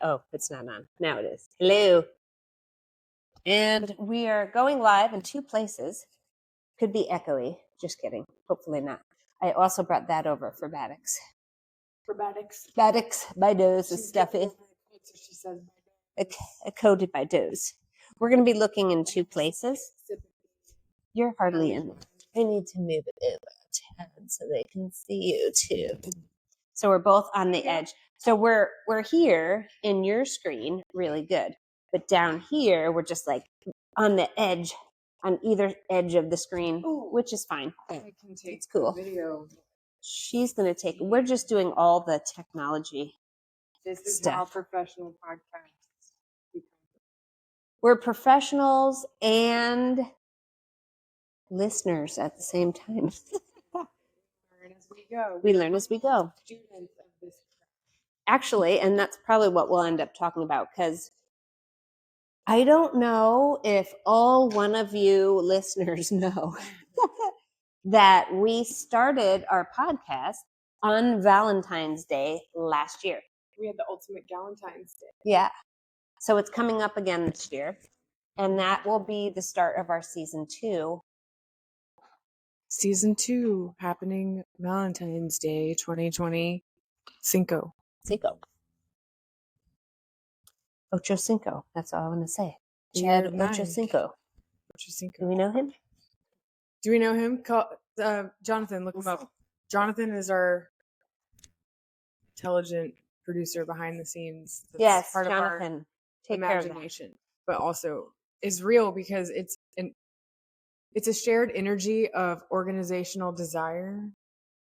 Oh, it's not on. Now it is. Hello. And we are going live in 2 places. Could be echoey. Just kidding. Hopefully not. I also brought that over for Baddix. For Baddix. Baddix, my nose is stuffy. She says. Coated by doze. We're going to be looking in 2 places. You're hardly in there. I need to move it over a tad so they can see you too. So we're both on the edge. So we're here in your screen, really good. But down here, we're just like on the edge, on either edge of the screen, which is fine. I can take It's cool. video. She's going to take, we're just doing all the technology This is stuff. how professional podcasts become. We're professionals and listeners at the same time. Learn as we go. We learn as we go. Students of this. Actually, and that's probably what we'll end up talking about, because I don't know if all one of you listeners know that we started our podcast on Valentine's Day last year. We had the ultimate Galentine's Day. Yeah. So it's coming up again this year. And that will be the start of our season 2. Season 2 happening Valentine's Day 2020. Cinco. Ocho Cinco. That's all I want to say. Chad Chad Ocho Cinco. Do we know him? Do we know him? Jonathan, look him up. Jonathan is our intelligent producer behind the scenes. That's Yes, part Jonathan. Of our Take care of that. imagination, but also is real because it's a shared energy of organizational desire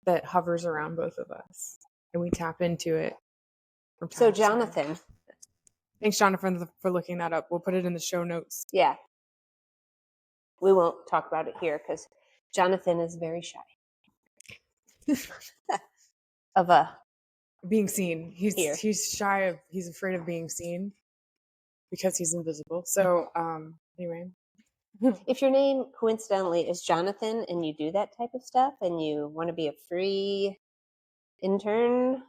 that hovers around both of us, and we tap into it. From time So to time. Jonathan. Thanks, Jonathan, for looking that up. We'll put it in the show notes. Yeah. We won't talk about it here because Jonathan is very shy. of being seen. He's shy of, he's afraid of being seen because he's invisible. So anyway. If your name coincidentally is Jonathan and you do that type of stuff and you want to be a free intern,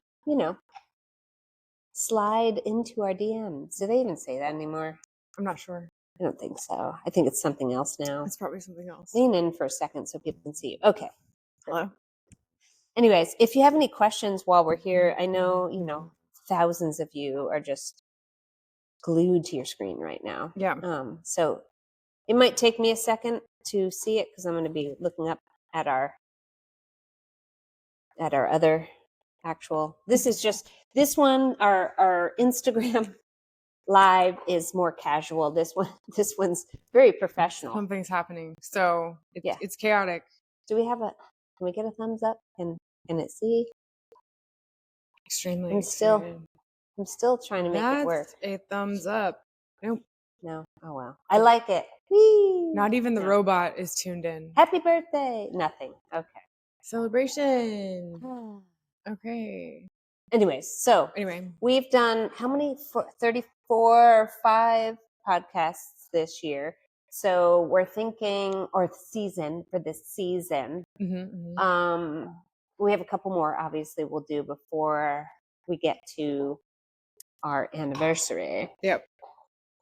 slide into our DMs. Do they even say that anymore? I'm not sure. I don't think so. I think it's something else now. It's probably something else. Lean in for a second so people can see you. Okay. Hello. Anyways, if you have any questions while we're here, I know, thousands of you are just glued to your screen right now. Yeah. So it might take me a second to see it because I'm going to be looking up at our other actual. This one, our Instagram live is more casual. This one's very professional. Something's happening. So it's chaotic. Can we get a thumbs up? Can it see? Extremely. I'm still trying to make it work. A thumbs up. Nope. No. Oh well. I like it. Whee! Not even the robot is tuned in. Happy birthday. Nothing. Okay. Celebration. Okay. Anyways, anyway, we've done how many? 34 or 5 podcasts this year. So we're thinking, or season for this season. We have a couple more, obviously, we'll do before we get to our anniversary. Yep.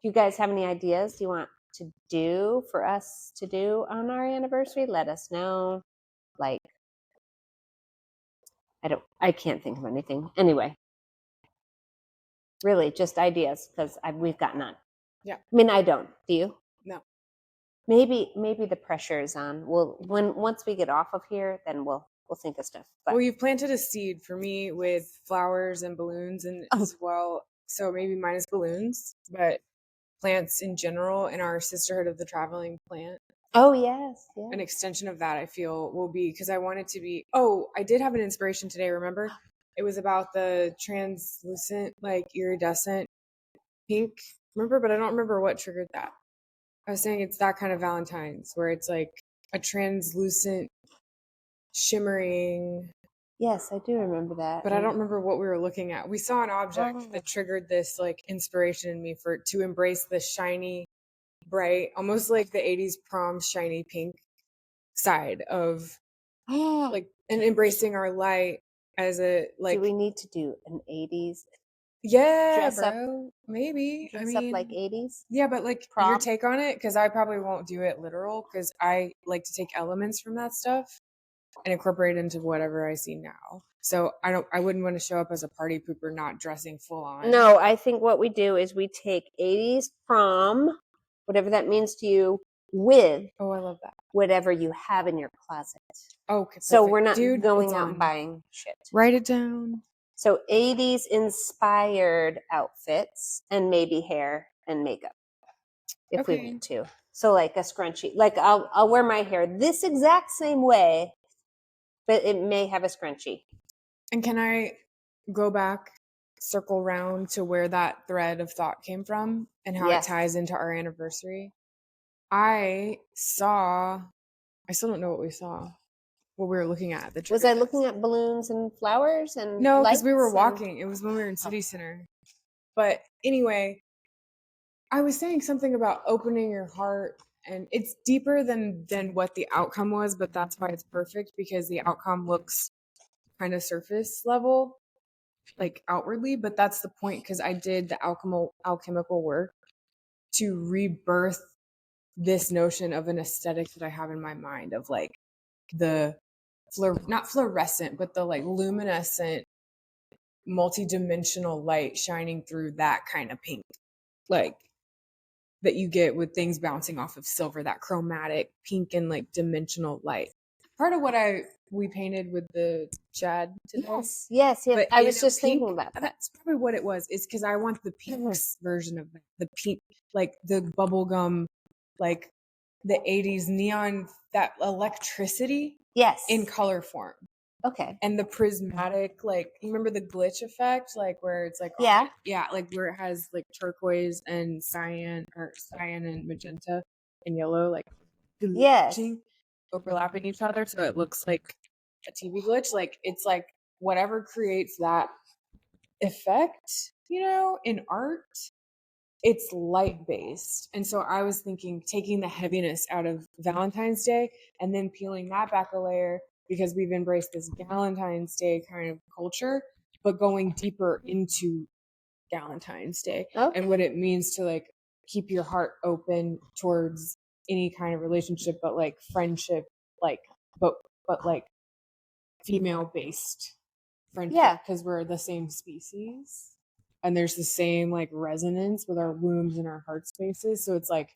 Do you guys have any ideas you want to do for us to do on our anniversary? Let us know. I can't think of anything. Anyway, really just ideas because we've got none. Yeah. I mean, I don't. Do you? No. Maybe the pressure is on. Once we get off of here, then we'll think of stuff. Well, you've planted a seed for me with flowers and balloons and as well. So maybe minus balloons, but plants in general in our Sisterhood of the Traveling Plant. Oh, yes. An extension of that, I feel, will be, because I want it to be, I did have an inspiration today, remember? It was about the translucent, iridescent pink, remember? But I don't remember what triggered that. I was saying it's that kind of Valentine's, where it's like a translucent, shimmering. Yes, I do remember that. But I don't remember what we were looking at. We saw an object that triggered this inspiration in me to embrace the shiny, bright, almost like the 80s prom shiny pink side of and embracing our light as a do we need to do an 80s Yeah, Dress up, bro. Maybe. I dress up like mean, 80s yeah, but like your prom. take on it, because I probably won't do it literal, because I like to take elements from that stuff and incorporate it into whatever I see now. So I wouldn't want to show up as a party pooper not dressing full on. No, I think what we do is we take 80s prom, whatever that means to you, with Oh, I love that. whatever you have in your closet. Okay, So perfect. we're not Dude, going it's out on. and buying shit. Write it down. So 80s inspired outfits and maybe hair and makeup if we Okay. want to. So like a scrunchie. Like I'll wear my hair this exact same way, but it may have a scrunchie. And can I go back, circle round to where that thread of thought came from and how Yes. it ties into our anniversary? I still don't know what we saw, what we were looking at. Was I looking at balloons and flowers and No, because we were lights walking. It was when we were in City Center. But anyway, I was saying something about opening your heart, and it's deeper than what the outcome was, but that's why it's perfect, because the outcome looks kind of surface level, like outwardly, but that's the point, because I did the alchemical work to rebirth this notion of an aesthetic that I have in my mind of like the not fluorescent, but the like luminescent multi-dimensional light shining through that kind of pink, like that you get with things bouncing off of silver, that chromatic pink and like dimensional light. Part of what we painted with the Chad today. Yes. But I was just pink, thinking about that. That's probably what it was. It's because I want the pinks version of that. The pink, like the bubblegum, like the 80s neon, that electricity Yes. in color form. Okay. And the prismatic, like, you remember the glitch effect? Like where it's like, Yeah. yeah, like where it has like turquoise and cyan and magenta and yellow, like Yes. overlapping each other. So it looks like a TV glitch. Like it's like whatever creates that effect, in art, it's light based. And so I was thinking taking the heaviness out of Valentine's Day and then peeling that back a layer, because we've embraced this Galentine's Day kind of culture, but going deeper into Galentine's Day and what it means to like keep your heart open towards any kind of relationship, but like friendship, like but like female based friendship, because we're the same species and there's the same like resonance with our wombs and our heart spaces. So it's like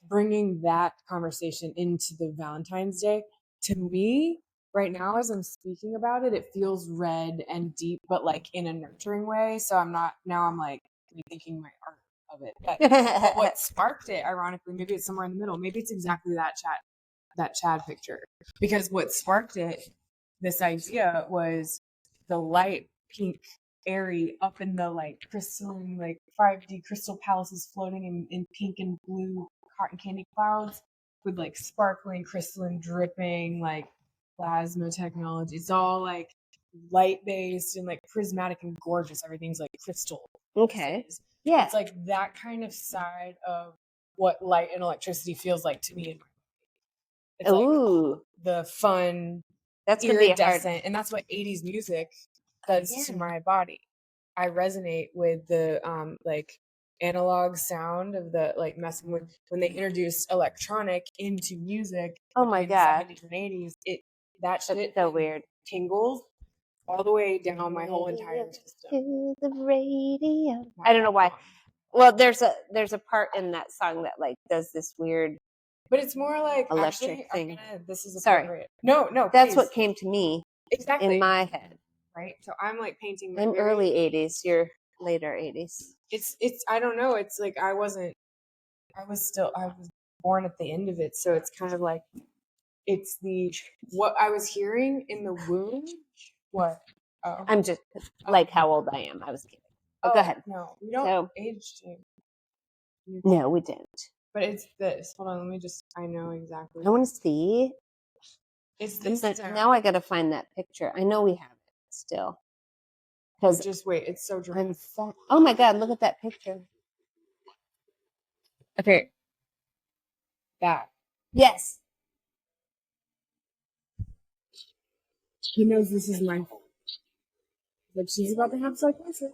bringing that conversation into the Valentine's Day. To me right now, as I'm speaking about it, it feels red and deep, but like in a nurturing way. So I'm like rethinking my art of it. But what sparked it, ironically, maybe it's somewhere in the middle. Maybe it's exactly that Chad picture, because what sparked it, this idea, was the light pink airy up in the like crystalline, like 5D crystal palaces floating in pink and blue cotton candy clouds with like sparkling crystalline dripping like plasma technology. It's all like light based and like prismatic and gorgeous. Everything's like crystal. Okay. Yeah. It's like that kind of side of what light and electricity feels like to me. It's like the fun, that's gonna be hard. And that's what 80s music does to my body. I resonate with the like analog sound of the like messing with when they introduced electronic into music. Oh my god, 70s and 80s, that shit so weird. Tingles all the way down my whole entire system. To the radio. I don't know why. Well, there's a part in that song that like does this weird, but it's more like electric thing. This is appropriate. Sorry. No. That's please. what came to me exactly in my head. Right. So I'm like painting. I'm early 80s. You're later 80s. It's. I don't know. It's like I was born at the end of it. So it's kind of like, it's what I was hearing in the womb. What? Oh. I'm just like how old I am. I was kidding. Go ahead. No, we don't age you. No, we didn't. But it's this. Hold on, I know exactly. I want to see. It's this. Now I got to find that picture. I know we have it still. Because just wait, it's so dramatic. Oh my god, look at that picture. Okay. That. Yes. He knows this is my fault. Like she's about to have psychosis.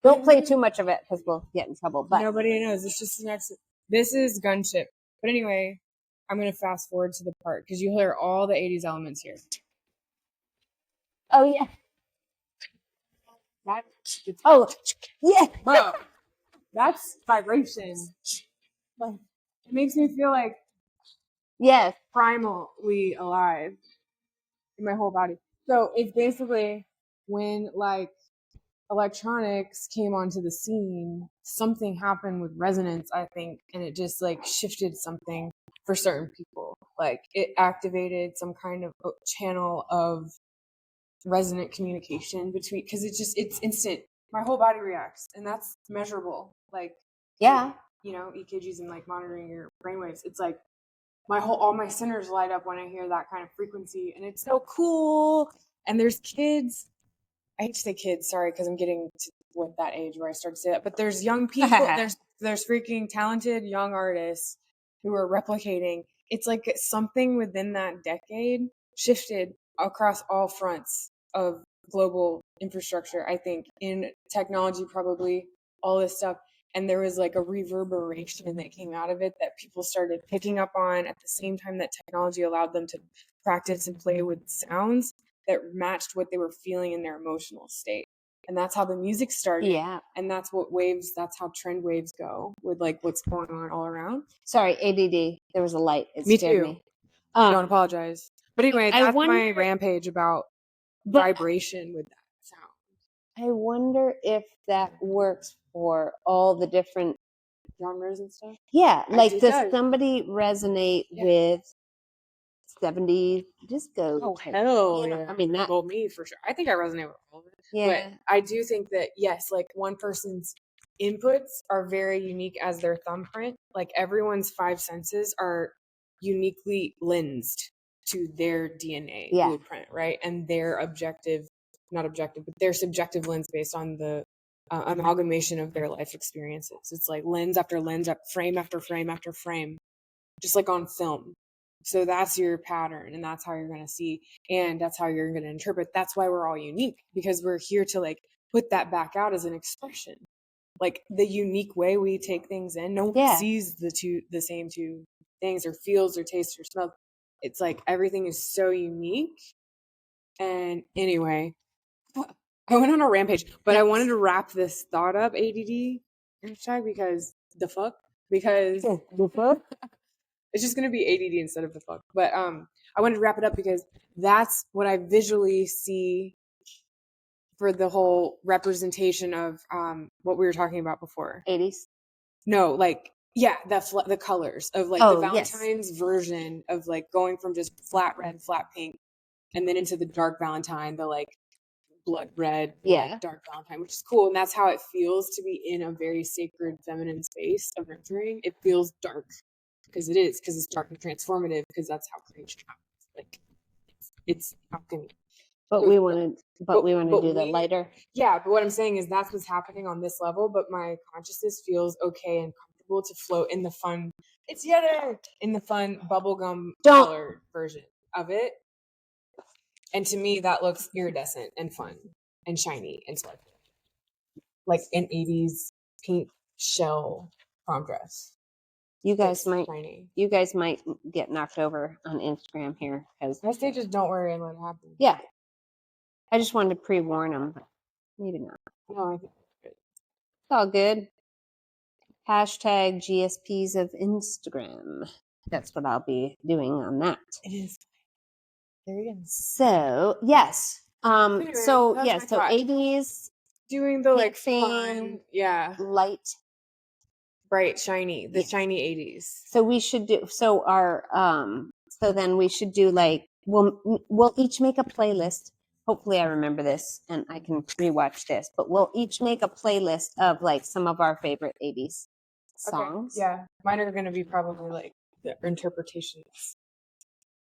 Don't play too much of it because we'll get in trouble. But Nobody knows. It's just this is Gunship. But anyway, I'm gonna fast forward to the part because you hear all the 80s elements here. oh yeah, That's oh yeah. wow. That's vibration. Like, it makes me feel like Yes. primally alive in my whole body. So it's basically when like electronics came onto the scene, something happened with resonance, I think, and it just like shifted something for certain people. Like it activated some kind of channel of resonant communication between, because it's instant. My whole body reacts, and that's measurable. Like, Yeah. EKGs and like monitoring your brainwaves. It's like all my centers light up when I hear that kind of frequency, and it's so cool. And there's kids. I hate to say kids, sorry, because I'm getting to what that age where I start to say that. But there's young people. there's freaking talented young artists who are replicating. It's like something within that decade shifted across all fronts of global infrastructure. I think in technology, probably all this stuff. And there was like a reverberation that came out of it that people started picking up on at the same time that technology allowed them to practice and play with sounds that matched what they were feeling in their emotional state. And that's how the music started. Yeah. And that's how trend waves go with like what's going on all around. Sorry, ADD. There was a light. It Me scared too. me. Don't apologize. But anyway, that's my wonder- rampage about vibration with that sound. I wonder if that works for all the different Genres and stuff. Yeah, like it does does. somebody resonate with 70s disco? Oh type- hell you know, yeah! I mean that. Well, me for sure. I think I resonate with all of it. Yeah. But I do think that yes, like one person's inputs are very unique as their thumbprint. Like everyone's five senses are uniquely lensed to their DNA Yeah. blueprint, right? And their not objective, but their subjective lens based on the amalgamation of their life experiences. It's like lens after lens, frame after frame after frame, just like on film. So that's your pattern, and that's how you're going to see, and that's how you're going to interpret. That's why we're all unique, because we're here to like put that back out as an expression. Like the unique way we take things in, no one sees the same two things, or feels or tastes or smells. It's like everything is so unique. And anyway, I went on a rampage, but I wanted to wrap this thought up, ADD hashtag, because it's just going to be ADD instead of the fuck. But I wanted to wrap it up because that's what I visually see for the whole representation of what we were talking about before. 80s. No, like yeah, the colors of like the Valentine's version of like going from just flat red, flat pink, and then into the dark Valentine, the like blood red, like dark Valentine, which is cool. And that's how it feels to be in a very sacred feminine space of nurturing. It feels dark because it's dark and transformative, because that's how creation happens. Like it's alchemy. But we want to do the lighter. Yeah, but what I'm saying is that's what's happening on this level, but my consciousness feels okay and comfortable to float in the fun. It's in the fun bubblegum colored version of it. And to me, that looks iridescent and fun and shiny and sparkly. Like an 80s pink shell prom dress. You guys might get knocked over on Instagram here, because I say just don't worry and let it happen. Yeah. I just wanted to pre-warn them, but maybe not. No, I think it's all good. Hashtag GSPs of Instagram. That's what I'll be doing on that. It is. There you go. So yes. Anyway, so 80s doing the like fun, light, bright, shiny, shiny 80s. So we should do then we should do like we'll each make a playlist. Hopefully I remember this and I can rewatch this, but we'll each make a playlist of like some of our favorite 80s songs. Okay. Yeah. Mine are going to be probably like the interpretations.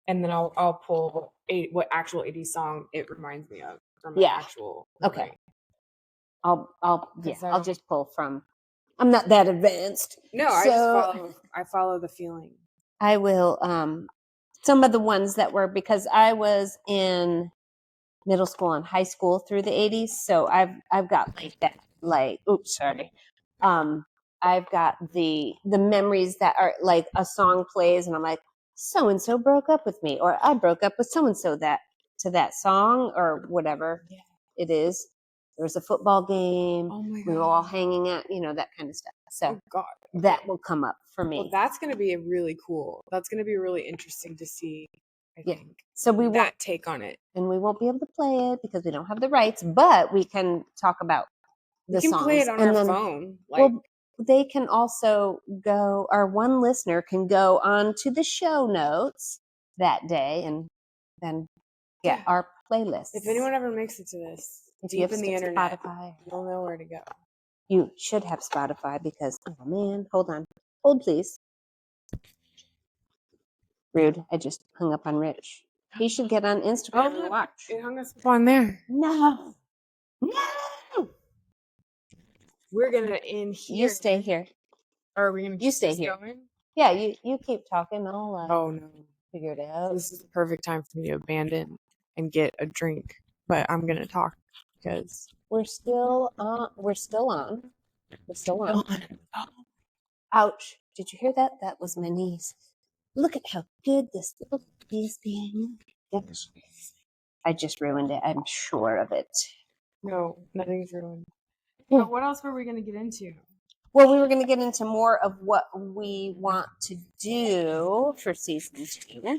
And then I'll pull what actual 80s song it reminds me of from my actual memory. Okay. I'll just pull from. I'm not that advanced. No, I follow the feeling. I will some of the ones that were, because I was in middle school and high school through the 80s, so I've got like that like, oops, sorry. I've got the memories that are like a song plays and I'm like, so and so broke up with me, or I broke up with so and so that to that song or whatever it is. There was a football game. Oh my God. We were all hanging out, that kind of stuff. So Oh God. that will come up for me. Well, that's going to be really cool. That's going to be really interesting to see, I think. So we won't That take on it. and we won't be able to play it because we don't have the rights, but we can talk about the We can songs. play it on and our then, phone. well, they can also go, our one listener can go on to the show notes that day and then get our playlist. If anyone ever makes it to this, if deep in the internet, Spotify, you'll know where to go. you should have Spotify because, oh man, hold on. Hold please. Rude. I just hung up on Rich. He should get on Instagram and watch. It hung us up on there. No. We're going to end here. You stay here. Or are we going to stay here. Going? Yeah, you keep talking. I'll Oh, no. figure it out. This is the perfect time for me to abandon and get a drink. But I'm going to talk because we're still on. We're still on. Ouch. Did you hear that? That was my niece. Look at how good this little is being. I just ruined it. I'm sure of it. No, nothing's ruined. But what else were we going to get into? Well, we were going to get into more of what we want to do for season 2,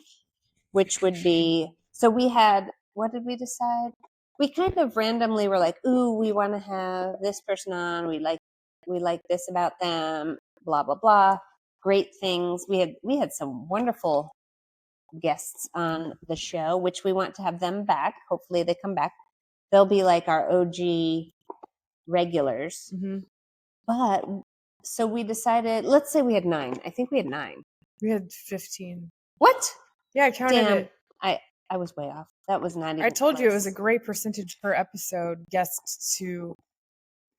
which would be, so we had, what did we decide? We kind of randomly were like, ooh, we want to have this person on. We like this about them, blah, blah, blah. Great things. We had some wonderful guests on the show, which we want to have them back. Hopefully they come back. They'll be like our OG regulars. Mm-hmm. But so we decided, let's say we had 9. I think we had 9. We had 15. What? Yeah, I counted it. I was way off. That was not even I told close. you it was a great percentage per episode, guests to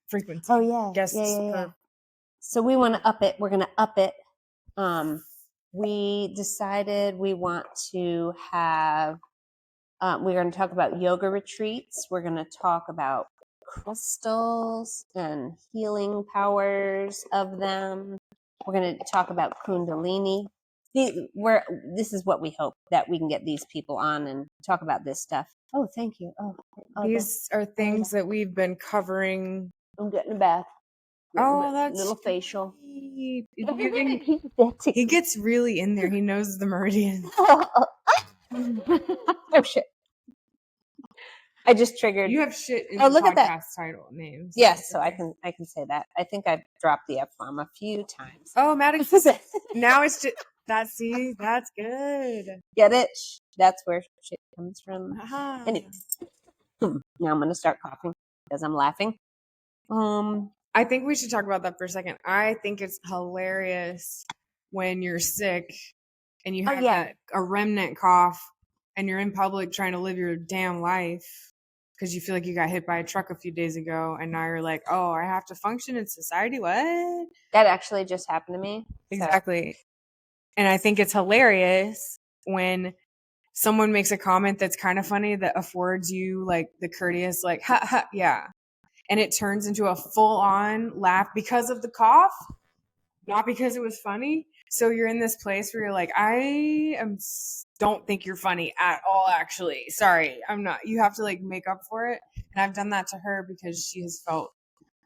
frequency. Oh, yeah. Guests per. So we want to up it. We're going to up it. We decided we want to have, we're going to talk about yoga retreats. We're going to talk about crystals and healing powers of them. We're going to talk about Kundalini. This is what we hope, that we can get these people on and talk about this stuff. Oh, thank you. These are things that we've been covering. I'm getting a bath. Oh, that's little facial. He gets really in there. He knows the meridian. Oh shit! I just triggered. You have shit in look podcast at that. title names. Yes, so I can say that. I think I've dropped the F-bomb a few times. Oh, Maddox. Now it's just that's good. Get it? That's where shit comes from. Uh-huh. Anyway, now I'm gonna start coughing because I'm laughing. I think we should talk about that for a second. I think it's hilarious when you're sick and you have a remnant cough and you're in public trying to live your damn life because you feel like you got hit by a truck a few days ago and now you're like, oh, I have to function in society. What? That actually just happened to me. Exactly. So. And I think it's hilarious when someone makes a comment that's kind of funny that affords you like the courteous, like, ha, ha, yeah. And it turns into a full-on laugh because of the cough, not because it was funny. So you're in this place where you're like, don't think you're funny at all, actually. Sorry, I'm not. You have to like make up for it. And I've done that to her because she has felt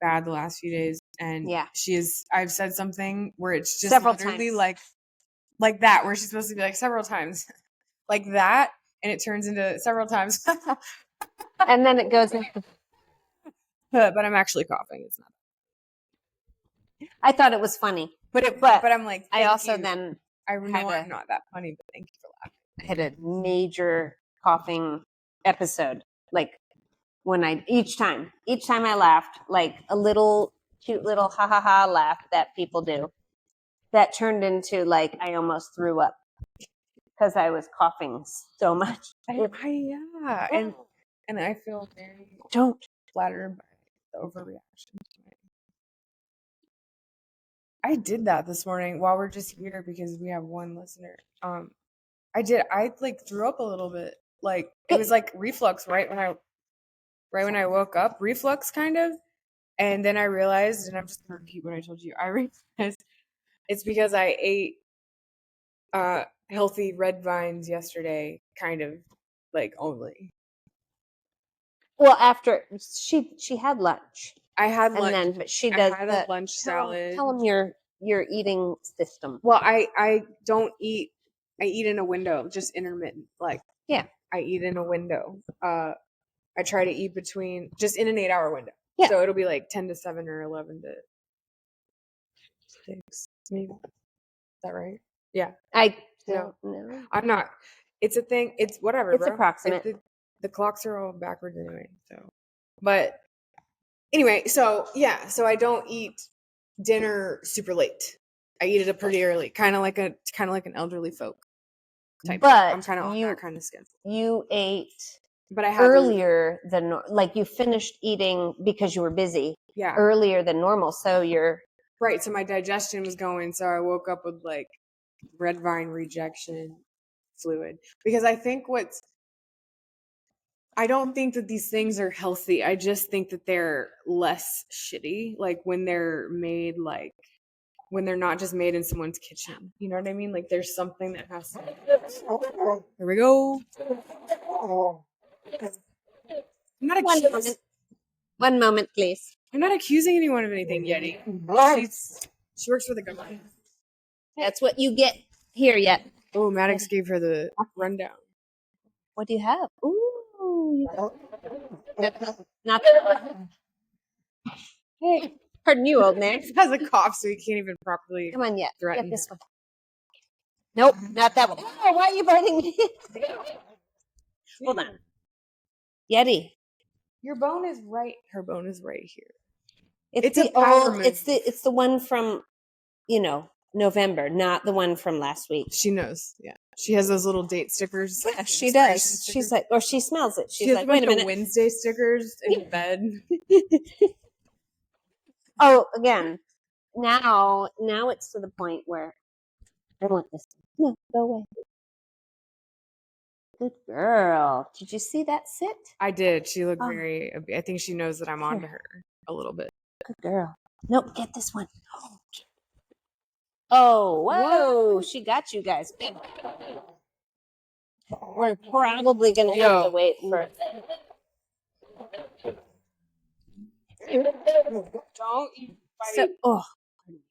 bad the last few days. And I've said something where it's just several literally times. like that, where she's supposed to be like several times like that. And it turns into several times. And then it goes into... But I'm actually coughing. It's not. I thought it was funny, but I'm like, I also you. then I know I'm not that funny, but thank you for laughing. I had a major coughing episode, like when each time I laughed, like a little cute little ha ha ha laugh that people do, that turned into like I almost threw up because I was coughing so much. And I feel very flattered by the overreaction tonight. I did that this morning while we're just here because we have one listener. I like threw up a little bit. Like it was like reflux right when I woke up. Reflux kind of. And then I realized, and I'm just going to repeat what I told you, I realized it's because I ate healthy red vines yesterday, kind of like only. Well, after she had lunch, I had and lunch. then but she I does had the a lunch salad. Tell them your eating system. Well, I don't eat. I eat in a window, just intermittent. Like Yeah. I eat in a window. I try to eat between just in an 8-hour window. Yeah. So it'll be like 10 to 7 or 11 to 6, maybe. Is that right? Yeah. I don't know. I'm not. It's a thing. It's whatever, It's bro. approximate. The clocks are all backwards anyway. So, but anyway, so yeah. So I don't eat dinner super late. I eat it pretty early, kind of like an elderly folk type. But I'm kind of on that kind of schedule. You ate, but I had earlier than like you finished eating because you were busy. Yeah. Earlier than normal, so you're right. So my digestion was going. So I woke up with like red vine rejection fluid because I don't think that these things are healthy. I just think that they're less shitty. Like when they're made, like when they're not just made in someone's kitchen. You know what I mean? Like there's something that has to. Here we go. I'm not accusing. One moment, please. I'm not accusing anyone of anything, Yeti. She works for the government. That's what you get here yet. Oh, Maddox gave her the rundown. What do you have? Ooh, not that. Hey, pardon you, old man. He has a cough, so he can't even properly. Come on, yet. Threaten Get this one. Nope, not that one. Oh, why are you biting me? Hold on. Yeti. Your bone is right. Her bone is right here. It's the old. It's the one from, November, not the one from last week. She knows. Yeah, she has those little date stickers. Yeah, she does. Stickers. She's like, or she smells it. She's like, wait a minute. Wednesday stickers in bed. Oh, again. Now it's to the point where I want this. No, go away. Good girl. Did you see that sit? I did. She looked very. I think she knows that I'm onto her a little bit. Good girl. Nope, get this one. Oh, whoa! What? She got you guys. We're probably gonna have to wait for.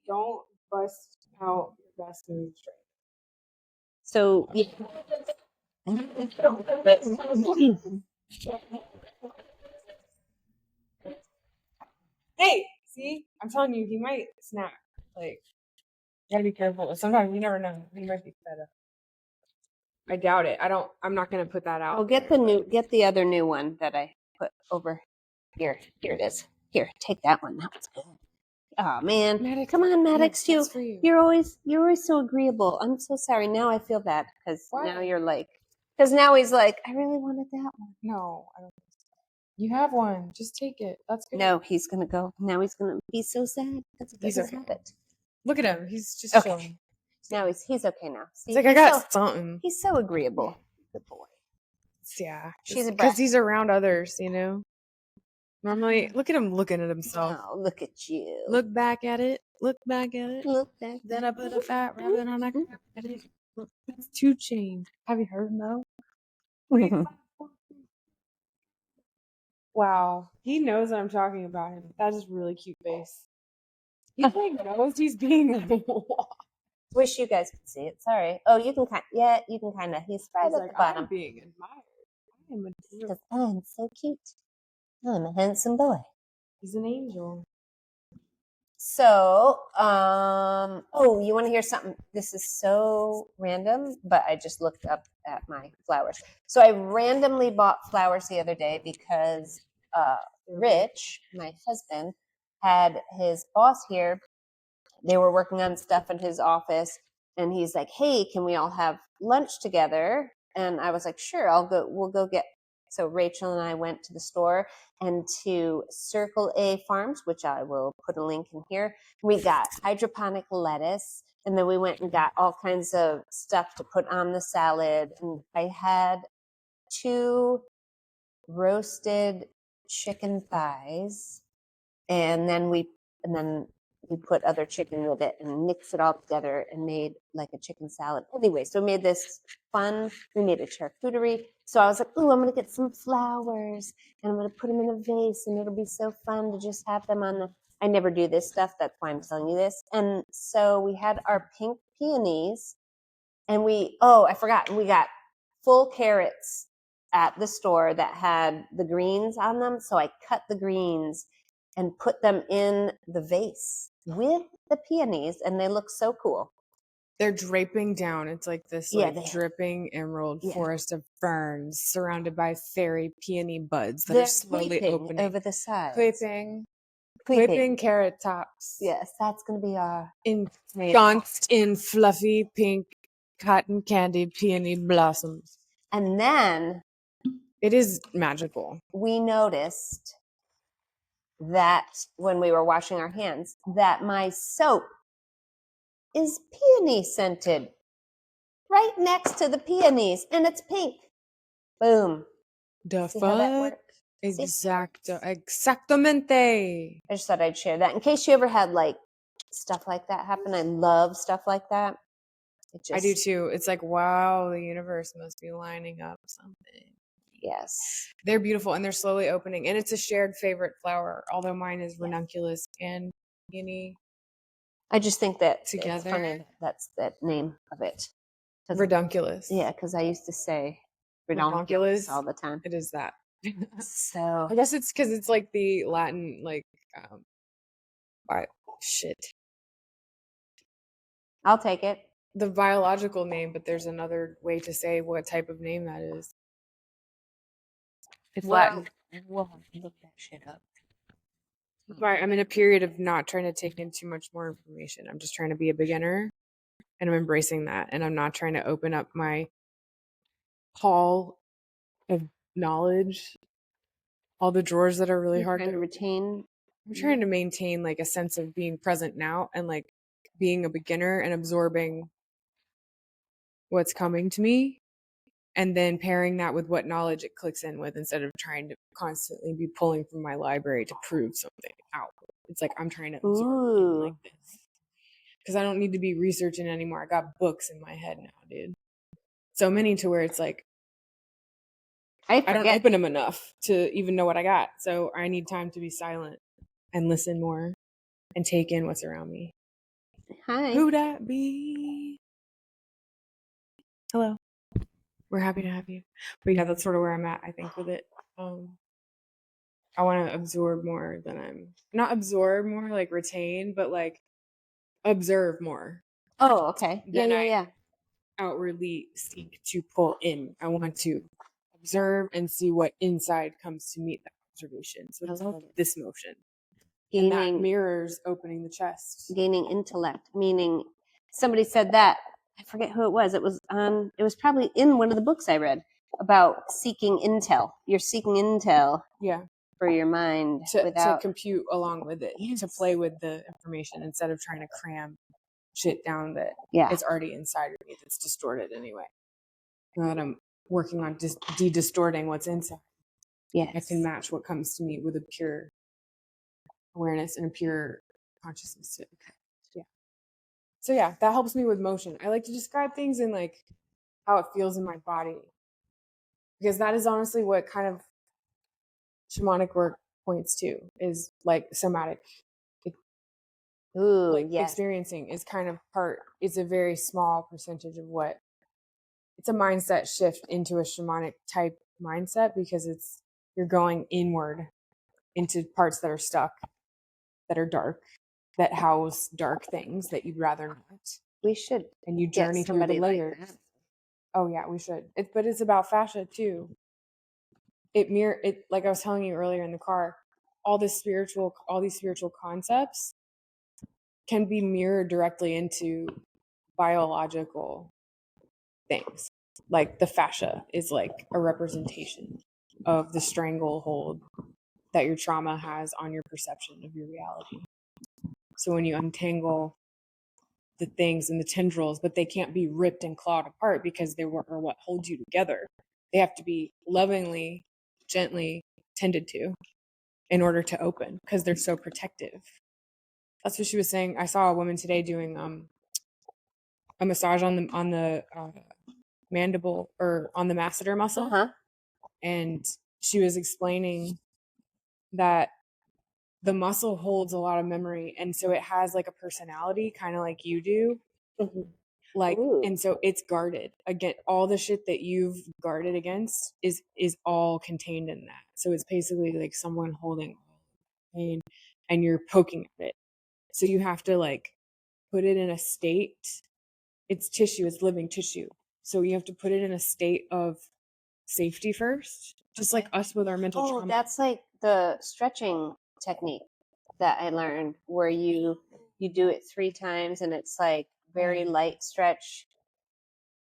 Don't bust out your best move straight. So. Hey, see, I'm telling you, he might snap. Like, you gotta be careful. Sometimes you never know. He might be fed up. I doubt it. I'm not gonna put that out. Oh, get the other new one that I put over here. Here it is. Here, take that one. That was good. Oh man, Maddox, come on, Maddox. You're always so agreeable. I'm so sorry. Now I feel bad because now you're like, because now he's like, I really wanted that one. No, I don't. You have one. Just take it. That's good. No, he's gonna go. Now he's gonna be so sad. That's his habit. Look at him. He's just chilling. Now he's okay now. See, it's like I got something. He's so agreeable. Good boy. Yeah, because he's around others. Normally, look at him looking at himself. Oh, look at you. Look back at it. Look back at it. Look back. Then I put a fat rabbit on that. That's 2 Chainz. Have you heard him though? Wow, he knows what I'm talking about him. That's just really cute face. He like knows he's being. Wish you guys could see it. Sorry. Oh, you can kind of. He's right at the bottom. I'm being admired. Because I'm so cute. I'm a handsome boy. He's an angel. So, you want to hear something? This is so random, but I just looked up at my flowers. So I randomly bought flowers the other day because Rich, my husband, had his boss here. They were working on stuff in his office, and he's like, hey, can we all have lunch together? And I was like, sure, we'll go get. So Rachel and I went to the store and to Circle A Farms, which I will put a link in here. We got hydroponic lettuce, and then we went and got all kinds of stuff to put on the salad. And I had 2 roasted chicken thighs and then we put other chicken with it and mix it all together and made like a chicken salad. Anyway, so we made this fun. We made a charcuterie. So I was like, "Ooh, I'm gonna get some flowers and I'm gonna put them in a vase, and it'll be so fun to just have them on the." I never do this stuff. That's why I'm telling you this. And so we had our pink peonies, and I forgot, we got full carrots at the store that had the greens on them. So I cut the greens and put them in the vase with the peonies, and they look so cool. They're draping down. It's like this dripping emerald Yeah. forest of ferns surrounded by fairy peony buds that They're are slowly opening. over the sides. Clipping carrot tops. Yes, that's going to be our... Ensconced in fluffy pink cotton candy peony blossoms. And then... It is magical. We noticed that when we were washing our hands, that my soap is peony scented right next to the peonies, and it's pink. Boom. The See how that fuck? worked? Exactamente. I just thought I'd share that in case you ever had like stuff like that happen. I love stuff like that. I do too. It's like, wow, the universe must be lining up something. Yes. They're beautiful, and they're slowly opening, and it's a shared favorite flower, although mine is ranunculus and peony. I just think that together. It's funny that's that name of it. Redunculus. Yeah, because I used to say redunculus all the time. It is that. So I guess it's because it's like the Latin, like, shit. I'll take it. The biological name, but there's another way to say what type of name that is. It's Latin. We'll have to look that shit up. Right, I'm in a period of not trying to take in too much more information. I'm just trying to be a beginner, and I'm embracing that. And I'm not trying to open up my hall of knowledge, all the drawers that are really hard to retain. I'm trying to maintain like a sense of being present now and like being a beginner and absorbing what's coming to me, and then pairing that with what knowledge it clicks in with, instead of trying to constantly be pulling from my library to prove something out. It's like I'm trying to absorb like this, because I don't need to be researching anymore. I got books in my head now, dude. So many to where it's like I don't open them enough to even know what I got. So I need time to be silent and listen more and take in what's around me. Hi. Who that be? Hello. We're happy to have you. But yeah, that's sort of where I'm at, I think, with it. I want to absorb more than not absorb more, like retain, but like observe more. Oh, okay. Yeah. Outwardly seek to pull in. I want to observe and see what inside comes to meet that observation. So it's this motion. And that mirrors opening the chest. Gaining intellect, meaning somebody said that. I forget who it was. It was probably in one of the books I read about seeking intel. You're seeking intel. Yeah. For your mind to compute along with it, to play with the information instead of trying to cram shit down that it's already inside of me that's distorted anyway. Now that I'm working on de-distorting what's inside, I can match what comes to me with a pure awareness and a pure consciousness. Yeah. So yeah, that helps me with motion. I like to describe things in like how it feels in my body, because that is honestly what kind of shamanic work points to, is like somatic. Experiencing is kind of it's a very small percentage of what it's a mindset shift into a shamanic type mindset, because you're going inward into parts that are stuck, that are dark, that house dark things that you'd rather not. We should. And you journey through the layers. Like, oh yeah, we should. But it's about fascia too. Like I was telling you earlier in the car, all these spiritual concepts can be mirrored directly into biological things. Like the fascia is like a representation of the stranglehold that your trauma has on your perception of your reality. So when you untangle the things and the tendrils, but they can't be ripped and clawed apart because they are what holds you together. They have to be lovingly, gently tended to in order to open because they're so protective. That's what she was saying. I saw a woman today doing a massage on the mandible or on the masseter muscle. Uh-huh. And she was explaining that the muscle holds a lot of memory, and so it has like a personality, kind of like you do. Mm-hmm. Like, Ooh. and so it's guarded against all the shit that you've guarded against is all contained in that. So it's basically like someone holding pain and you're poking at it. So you have to like put it in a state. It's tissue, it's living tissue. So you have to put it in a state of safety first, just like us with our mental trauma. That's like the stretching technique that I learned, where you do it 3 times, and it's like very light stretch,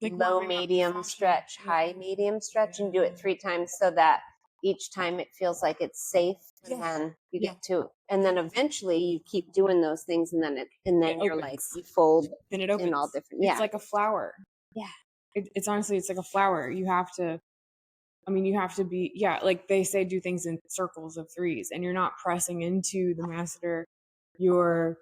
Like low medium stretch, high medium stretch, and do it 3 times so that each time it feels like it's safe, and then you get to, and then eventually you keep doing those things, and then you're opens. like you fold Then it opens. in all different. It's like a flower. Yeah. It's honestly, it's like a flower. You have to be, like they say, do things in circles of 3s, and you're not pressing into the masseter. You're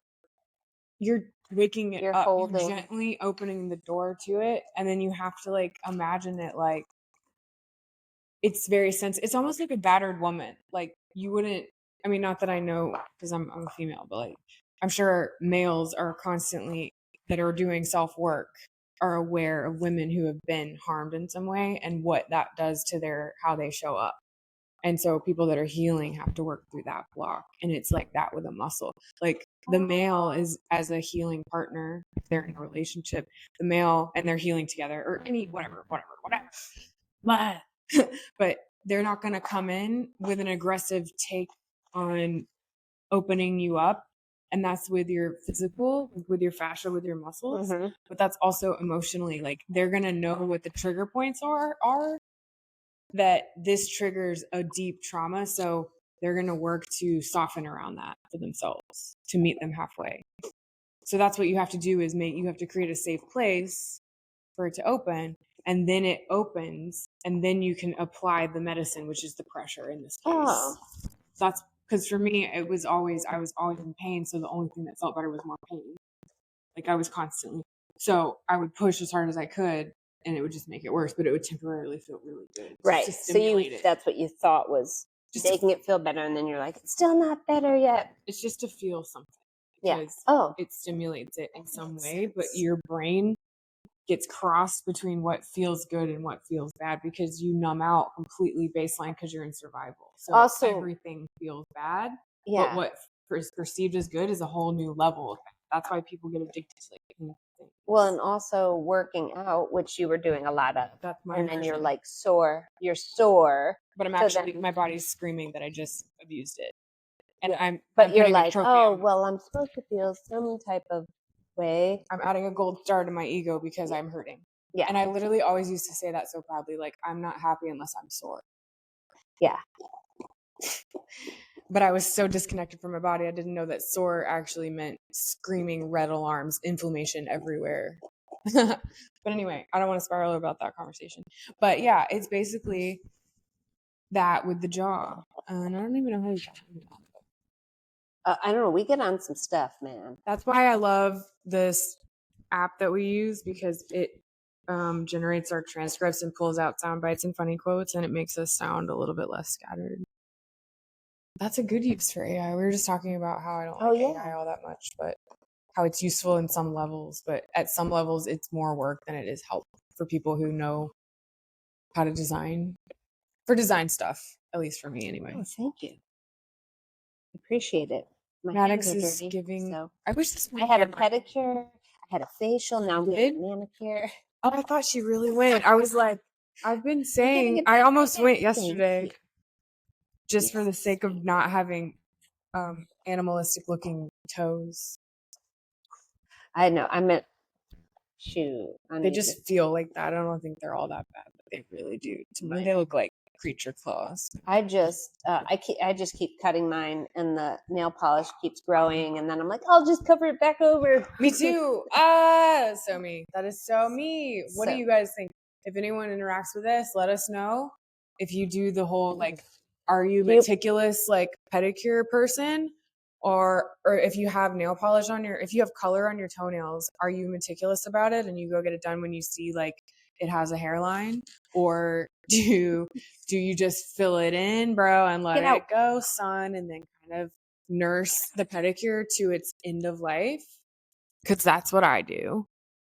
waking it up, you're gently opening the door to it, and then you have to like imagine it like it's very sensitive. It's almost like a battered woman. Like you wouldn't, I mean, not that I know because I'm a female, but like I'm sure males are constantly that are doing self-work are aware of women who have been harmed in some way and what that does to how they show up. And so people that are healing have to work through that block. And it's like that with a muscle. Like the male is as a healing partner, if they're in a relationship, the male and they're healing together or whatever. But they're not going to come in with an aggressive take on opening you up. And that's with your physical, with your fascia, with your muscles. Mm-hmm. But that's also emotionally, like they're going to know what the trigger points are that this triggers a deep trauma. So they're going to work to soften around that for themselves, to meet them halfway. So that's what you have to do is you have to create a safe place for it to open, and then it opens, and then you can apply the medicine, which is the pressure in this case. Oh. That's because for me, I was always in pain. So the only thing that felt better was more pain. Like I was constantly, so I would push as hard as I could, and it would just make it worse, but it would temporarily feel really good. Right. So that's what you thought was just making it feel better. And then you're like, it's still not better yet. It's just to feel something. Because it stimulates it in some way, but your brain gets crossed between what feels good and what feels bad because you numb out completely baseline because you're in survival. So also, everything feels bad. Yeah. But what is perceived as good is a whole new level of it. That's why people get addicted to like things. Well, and also working out, which you were doing a lot of. That's my and then you're like sore. You're sore. But I'm actually, my body's screaming that I just abused it. And But you're like, well, I'm supposed to feel some type of way. I'm adding a gold star to my ego because I'm hurting. Yeah. And I literally always used to say that so proudly, like, I'm not happy unless I'm sore. Yeah. But I was so disconnected from my body. I didn't know that sore actually meant screaming red alarms, inflammation everywhere. But anyway, I don't want to spiral about that conversation. But yeah, it's basically that with the jaw. And I don't even know how to talk about it. I don't know. We get on some stuff, man. That's why I love this app that we use because it generates our transcripts and pulls out sound bites and funny quotes, and it makes us sound a little bit less scattered. That's a good use for AI. We were just talking about how I don't like AI all that much, but how it's useful in some levels. But at some levels, it's more work than it is help for people who know how to design, for design stuff, at least for me anyway. Oh, thank you. Appreciate it. My Maddox hands are is dirty, giving. So. I wish this. I had a pedicure. I had a facial. Now I'm getting a manicure. Oh, I thought she really went. I was like, I've been saying. I almost went yesterday, just for the sake of not having animalistic looking toes. I know. I meant shoe. They just feel like that. I don't think they're all that bad, but they really do. To me, they look like creature claws. I just keep cutting mine, and the nail polish keeps growing, and then I'm like, I'll just cover it back over. Me too. So me. That is so me. What do you guys think? If anyone interacts with this, let us know. If you do the whole like are you meticulous like pedicure person? Or if you have nail polish on if you have color on your toenails, are you meticulous about it and you go get it done when you see like it has a hairline? Or do you just fill it in, bro, and let it go, son, and then kind of nurse the pedicure to its end of life? Because that's what I do.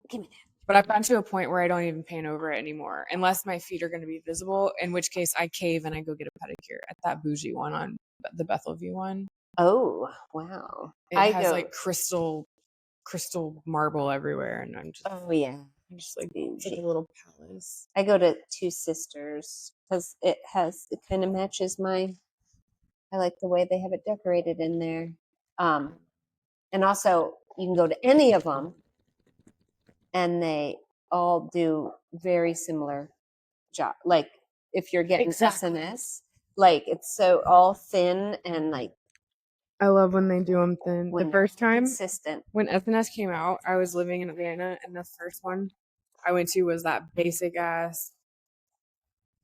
Give me that. But I've gotten to a point where I don't even paint over it anymore, unless my feet are going to be visible, in which case I cave and I go get a pedicure at that bougie one on the Bethel View one. Oh, wow. It has like crystal marble everywhere, and I'm just like it's like a little palace. I go to Two Sisters because it kind of matches I like the way they have it decorated in there. And also you can go to any of them and they all do very similar job. Like if you're getting SNS, like it's so all thin and like. I love when they do them thin. The first time consistent. When SNS came out, I was living in Atlanta, and the first one I went to was that basic ass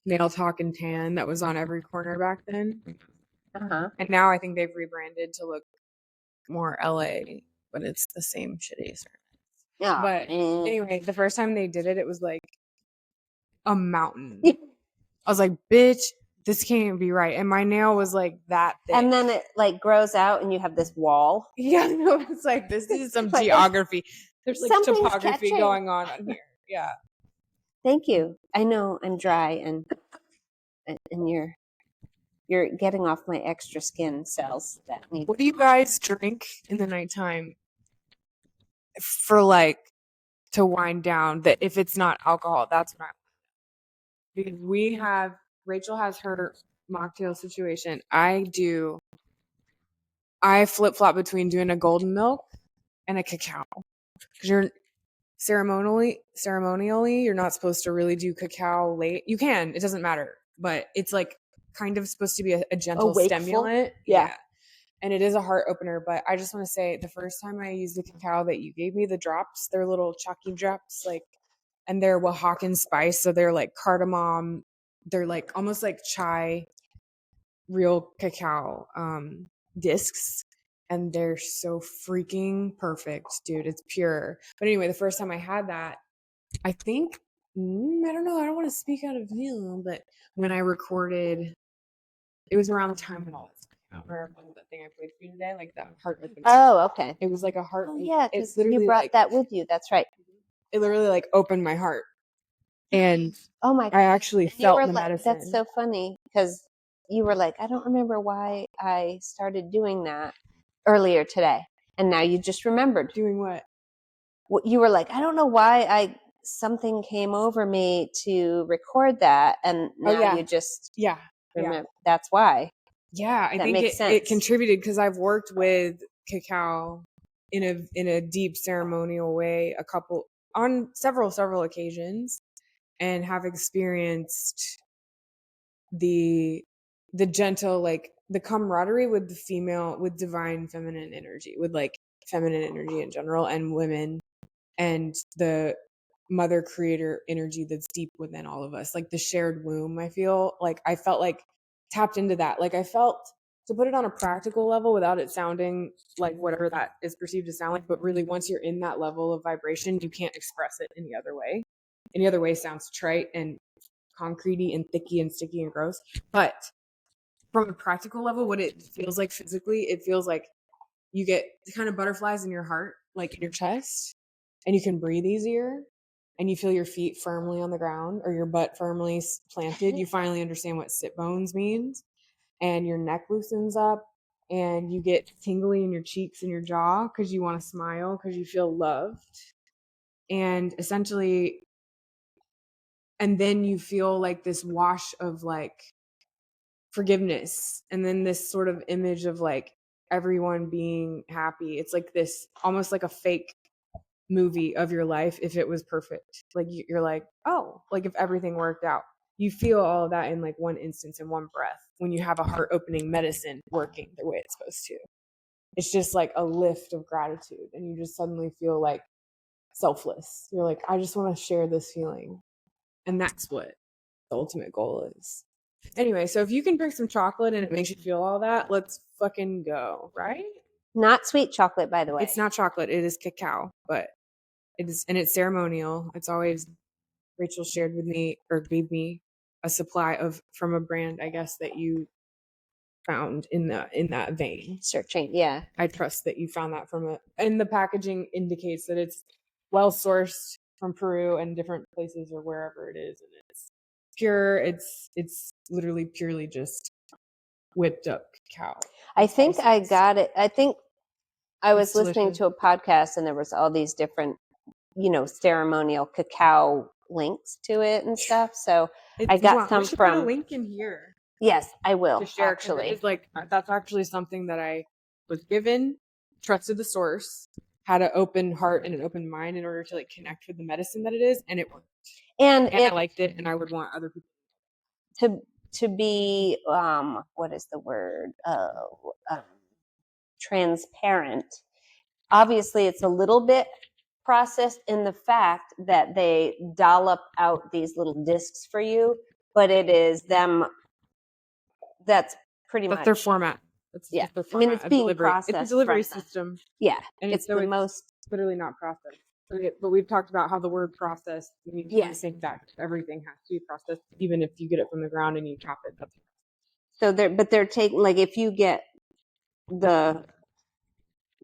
nail talk and tan that was on every corner back then. And now I think they've rebranded to look more LA, but it's the same shitty service. Yeah. But anyway, the first time they did it, it was like a mountain. I was like, bitch, this can't be right. And my nail was like that thick. And then it like grows out and you have this wall. Yeah, no, it's like this is some geography. There's like topography going on here. Yeah. Thank you. I know I'm dry and you're getting off my extra skin cells that need. What do you guys drink in the nighttime for like to wind down? That if it's not alcohol, that's what because Rachel has her mocktail situation. I flip flop between doing a golden milk and a cacao because you're ceremonially you're not supposed to really do cacao late. You can, it doesn't matter, but it's like kind of supposed to be a gentle stimulant. Yeah. And it is a heart opener. But I just want to say the first time I used the cacao that you gave me, the drops, they're little chalky drops, like, and they're Oaxacan spice. So they're like cardamom. They're like almost like chai, real cacao discs. And they're so freaking perfect, dude. It's pure. But anyway, the first time I had that, I think, I don't know. I don't want to speak out of view, but when I recorded, it was around the time when all this came out. Remember that thing I played for you today? Like that heart opener. Oh, okay. It was like a heart. Oh, yeah, because you brought that with you. That's right. It literally like opened my heart. And oh my God. I actually felt the medicine. That's so funny because you were like, I don't remember why I started doing that earlier today. And now you just remembered. Doing what? You were like, I don't know why something came over me to record that. And now you just remember. That's why. Yeah, I think it contributed because I've worked with cacao in a deep ceremonial way on several occasions, and have experienced the gentle, like the camaraderie with the female, with divine feminine energy, with like feminine energy in general, and women, and the mother creator energy that's deep within all of us, like the shared womb. I felt like tapped into that. Like I felt, to put it on a practical level without it sounding like whatever that is perceived to sound like, but really once you're in that level of vibration, you can't express it any other way. Any other way sounds trite and concretey and thicky and sticky and gross. But from a practical level, what it feels like physically, it feels like you get the kind of butterflies in your heart, like in your chest, and you can breathe easier, and you feel your feet firmly on the ground or your butt firmly planted. You finally understand what sit bones means, and your neck loosens up, and you get tingly in your cheeks and your jaw because you want to smile because you feel loved. And essentially, and then you feel like this wash of like forgiveness, and then this sort of image of like everyone being happy. It's like this almost like a fake movie of your life if it was perfect. Like you're like, oh, like if everything worked out. You feel all of that in like one instance, in one breath, when you have a heart opening medicine working the way it's supposed to. It's just like a lift of gratitude, and you just suddenly feel like selfless. You're like, I just want to share this feeling. And that's what the ultimate goal is. Anyway, so if you can drink some chocolate and it makes you feel all that, let's fucking go, right? Not sweet chocolate, by the way. It's not chocolate, it is cacao, but it is, and it's ceremonial. It's always, Rachel shared with me or gave me a supply of from a brand, I guess, that you found in that vein. Searching, yeah. I trust that you found that and the packaging indicates that it's well sourced from Peru and different places or wherever it is, and it's pure. It's literally purely just whipped up cacao. I think I got it. I think I was It's listening delicious. to a podcast and there was all these different, ceremonial cacao links to it and stuff. So I got some we should from put a link in here Yes, I will to share, 'cause actually. it's like that's actually something that I was given, trusted the source, had an open heart and an open mind in order to like connect with the medicine that it is, and it worked. And I liked it, and I would want other people to be what is the word? Transparent. Obviously, it's a little bit processed in the fact that they dollop out these little discs for you, but it is them. That's pretty much their format. That's Yeah. just their I mean, format it's of being delivery. It's processed a delivery from them. system, Yeah, and it's the most. literally not processed. But we've talked about how the word processed means one Yes. thing, that everything has to be processed, even if you get it from the ground and you chop it. So they're taking, like, if you get the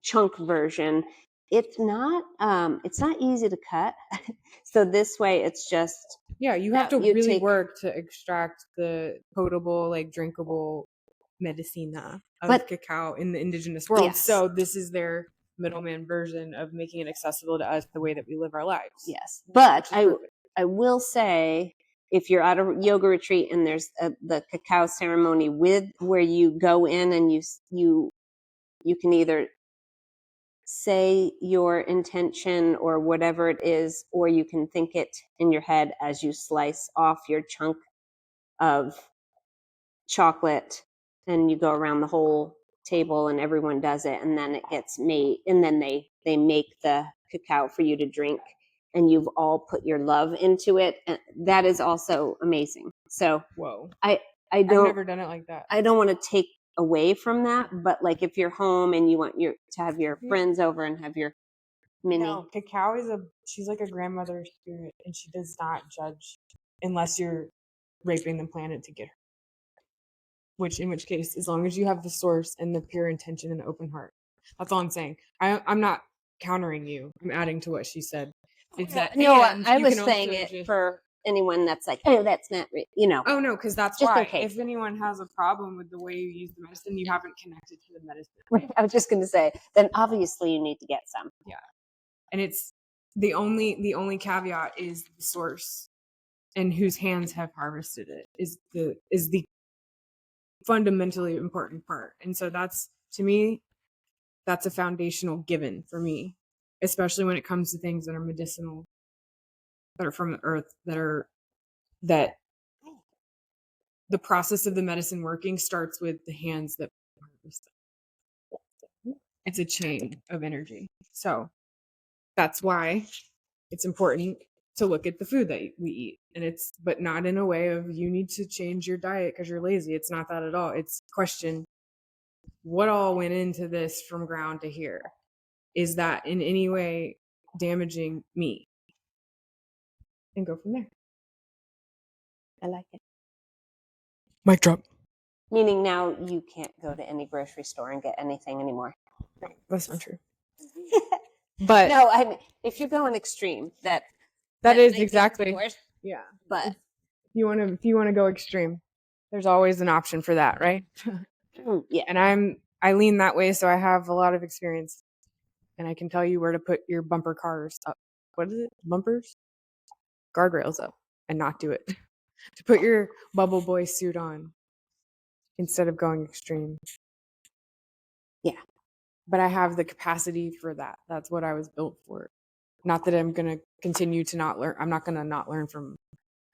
chunk version, it's not easy to cut. So this way, it's just Yeah, you have to you really take- work to extract the potable, like drinkable medicina of But- cacao in the indigenous world. Yes. So this is their middleman version of making it accessible to us the way that we live our lives. Yes, but Which is perfect. I will say, if you're at a yoga retreat and there's the cacao ceremony where you go in and you can either say your intention or whatever it is, or you can think it in your head as you slice off your chunk of chocolate and you go around the whole table and everyone does it, and then it gets made, and then they make the cacao for you to drink, and you've all put your love into it, and that is also amazing. So Whoa. I've never done it like that. I don't want to take away from that, but like if you're home and you want to have your friends over and have your mini. No, cacao she's like a grandmother spirit, and she does not judge unless you're raping the planet to get her. In which case, as long as you have the source and the pure intention and the open heart, that's all I'm saying. I'm not countering you. I'm adding to what she said. Is that I was saying it for anyone that's like, oh, that's not real, Oh no, because that's just why. in case. If anyone has a problem with the way you use the medicine, you haven't connected to the medicine. I was just going to say, then obviously you need to get some. Yeah, and it's the only caveat is the source and whose hands have harvested it is the fundamentally important part. And so that's, to me, that's a foundational given for me, especially when it comes to things that are medicinal, that are from the earth, that the process of the medicine working starts with the hands that harvest them. It's a chain of energy. So that's why it's important to look at the food that we eat, but not in a way of you need to change your diet because you're lazy. It's not that at all. It's question, what all went into this from ground to here? Is that in any way damaging me? And go from there. I like it. Mic drop. Meaning now you can't go to any grocery store and get anything anymore. No, that's not true. But no, I mean, if you're going extreme, that is might be exactly. worse, Yeah. but If you want to go extreme, there's always an option for that, right? yeah. And I lean that way, so I have a lot of experience, and I can tell you where to put your bumper cars up. What is it? Bumpers? Guardrails up, and not do it. To put your bubble boy suit on instead of going extreme. Yeah. But I have the capacity for that. That's what I was built for. Not that I'm going to continue to not learn. I'm not going to not learn from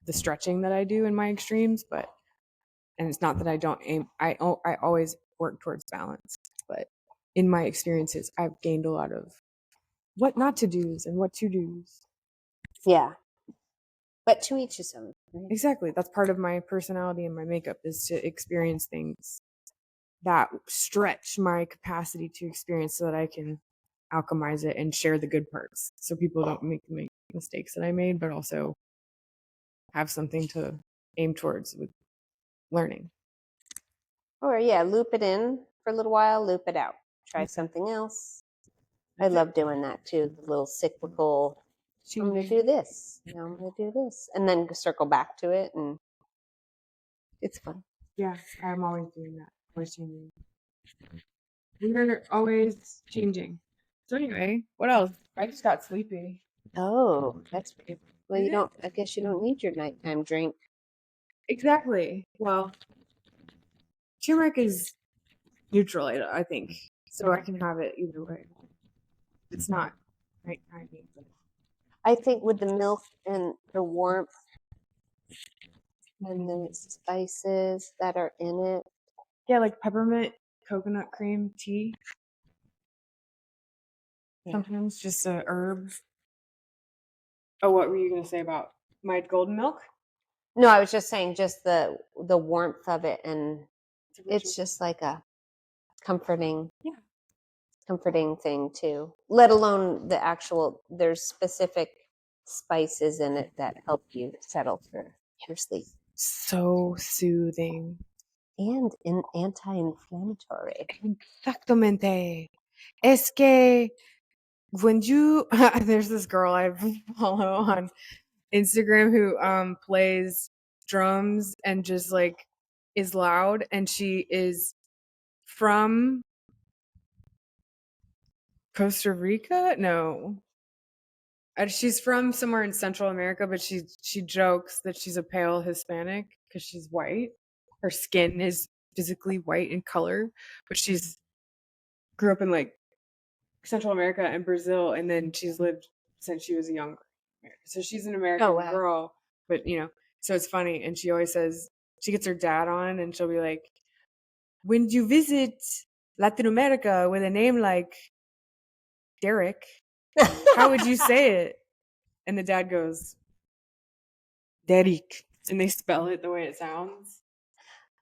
the stretching that I do in my extremes, and it's not that I don't aim. I always work towards balance, but in my experiences, I've gained a lot of what not to do's and what to do's. Yeah. But to each his own. Right? Exactly. That's part of my personality and my makeup, is to experience things that stretch my capacity to experience so that I can alchemize it and share the good parts so people don't make the mistakes that I made, but also have something to aim towards with learning. Or yeah, loop it in for a little while, loop it out. Try something else. I love doing that too. The little cyclical. I'm going to do this. Now I'm going to do this, and then circle back to it, and it's fun. Yeah, I'm always doing that. Always changing. We're always changing. So anyway, what else? I just got sleepy. Oh, that's well. You don't. I guess you don't need your nighttime drink. Exactly. Well, turmeric is neutral, I think, so I can have it either way. It's not nighttime. I think with the milk and the warmth and the spices that are in it. Yeah, like peppermint coconut cream tea. Yeah. Sometimes just a herb. Oh, what were you gonna say about my golden milk? No, I was just saying, just the warmth of it, and it's just like a comforting thing too. Let alone the actual. There's specific spices in it that help you settle for your sleep, so soothing and anti-inflammatory. Exactamente. Es que when you there's this girl I follow on Instagram who plays drums and just like is loud, and she is from Costa Rica? No. She's from somewhere in Central America, but she jokes that she's a pale Hispanic because she's white. Her skin is physically white in color, but she's grew up in like Central America and Brazil, and then she's lived since she was a young girl. So she's an American girl, but so it's funny. And she always says, she gets her dad on, and she'll be like, "When you visit Latin America with a name like Derek, how would you say it?" And the dad goes, Derek, and they spell it the way it sounds.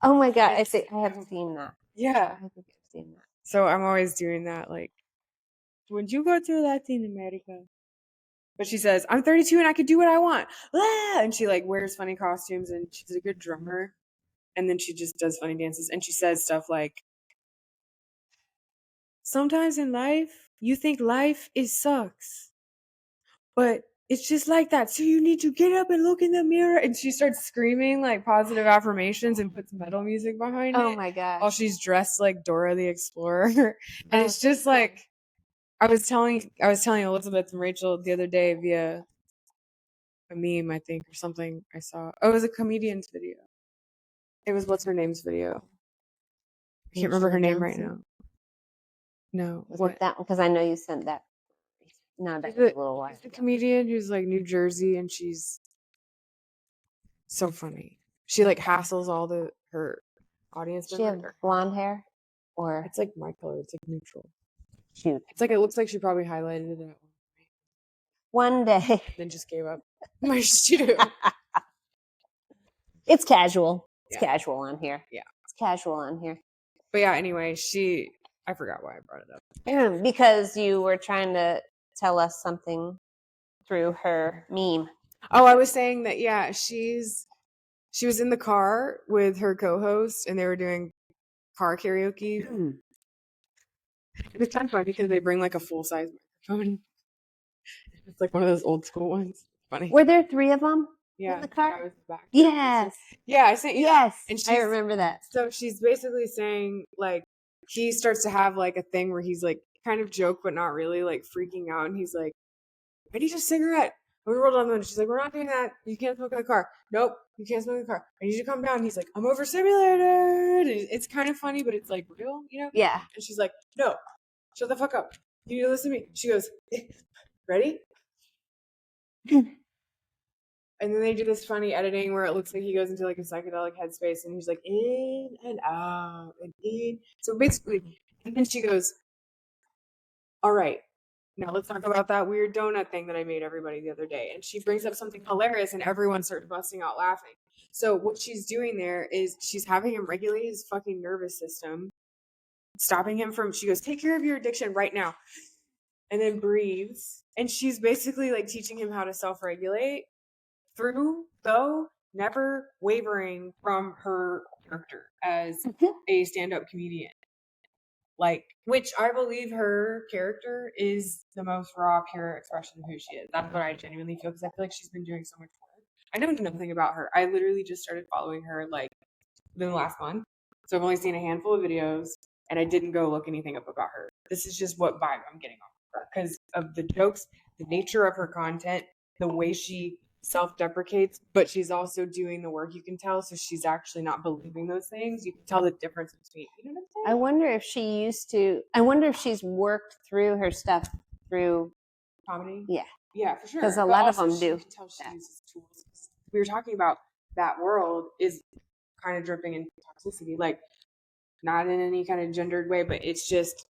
Oh my god, I haven't seen that. Yeah. I think I've seen that. So I'm always doing that, like, when you go to Latin America. But she says, I'm 32 and I could do what I want. Ah! And she like wears funny costumes, and she's a good drummer. And then she just does funny dances. And she says stuff like, sometimes in life, you think life sucks. But it's just like that. So you need to get up and look in the mirror. And she starts screaming like positive affirmations and puts metal music behind it. Oh my gosh. While she's dressed like Dora the Explorer. And it's just like, I was telling Elizabeth and Rachel the other day via a meme, I think, or something I saw. Oh, it was a comedian's video. It was what's her name's video. I can't remember her name right now. No. Was it that one? Because I know you sent that. No, that's a little while. It's a comedian who's like New Jersey, and she's so funny. She like hassles all her audience. She have blonde hair, or it's like my color. It's like neutral. shoot. It's like, it looks like she probably highlighted it One day, then just gave up. My shoe. It's casual. It's casual on here. Yeah, it's casual on here. But yeah, anyway, I forgot why I brought it up. Because you were trying to tell us something through her meme. Oh, I was saying that, yeah, she was in the car with her co-host, and they were doing car karaoke. It's kind of fun because they bring like a full-size microphone. It's like one of those old school ones. Funny. Were there 3 of them? Yeah, in the car. I was back. Yes. Yeah, I sent you. Yes, and I remember that. So she's basically saying like he starts to have like a thing where he's like kind of joke but not really, like freaking out, and he's like, "I need a cigarette." And we rolled on the window. She's like, "We're not doing that. You can't smoke in the car." Nope, you can't smoke in the car. I need you to calm down. And he's like, "I'm overstimulated." It's kind of funny, but it's like real, Yeah. And she's like, "No, shut the fuck up. You need to listen to me." She goes, "Ready?" And then they do this funny editing where it looks like he goes into like a psychedelic headspace, and he's like in and out and in. So basically, and then she goes, "All right, Now let's talk about that weird donut thing that I made everybody the other day. And she brings up something hilarious and everyone starts busting out laughing. So what she's doing there is she's having him regulate his fucking nervous system, stopping him from, she goes, take care of your addiction right now. And then breathes. And she's basically like teaching him how to self-regulate through, though, never wavering from her character as a stand-up comedian. Like, which I believe her character is the most raw, pure expression of who she is. That's what I genuinely feel, because I feel like she's been doing so much work. I know nothing about her. I literally just started following her like within the last month. So I've only seen a handful of videos and I didn't go look anything up about her. This is just what vibe I'm getting off of her because of the jokes, the nature of her content, the way she self-deprecates, but she's also doing the work, you can tell. So she's actually not believing those things. You can tell the difference between, you know what I'm saying? I wonder if she's worked through her stuff through comedy. Yeah, for sure. because a But lot of also them do. You can tell she uses tools. We were talking about that world is kind of dripping in toxicity, like not in any kind of gendered way, but it's just,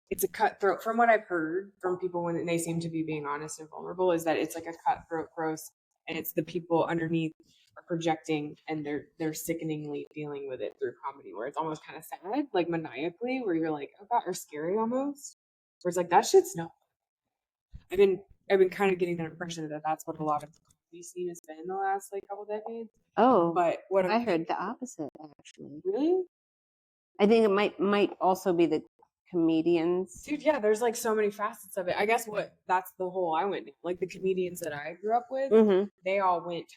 it's a cutthroat. From what I've heard from people when they seem to be being honest and vulnerable, is that it's like a cutthroat gross, and it's the people underneath are projecting and they're sickeningly dealing with it through comedy, where it's almost kind of sad, like maniacally, where you're like, oh god, or scary almost, where it's like that shit's no. I've been kind of getting that impression that that's what a lot of the comedy scene has been in the last like couple decades. Oh, But what I heard the opposite actually. Really? I think it might also be the comedians. Dude, yeah, there's like so many facets of it. I guess that's the whole I went down. Like the comedians that I grew up with, they all went.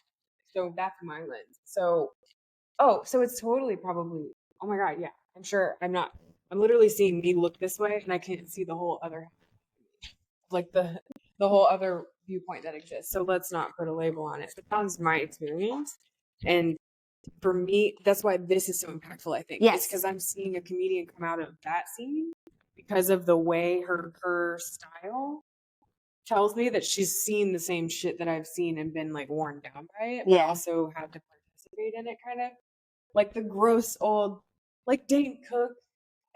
So that's my lens. So, so it's totally probably, oh my God, yeah. I'm sure I'm literally seeing me look this way and I can't see the whole other, like the whole other viewpoint that exists. So let's not put a label on it. But that was my experience. And for me, that's why this is so impactful, I think. Yes. It's because I'm seeing a comedian come out of that scene because of the way her style tells me that she's seen the same shit that I've seen and been like worn down by it, but also had to participate in it, kind of like the gross old, like Dane Cook.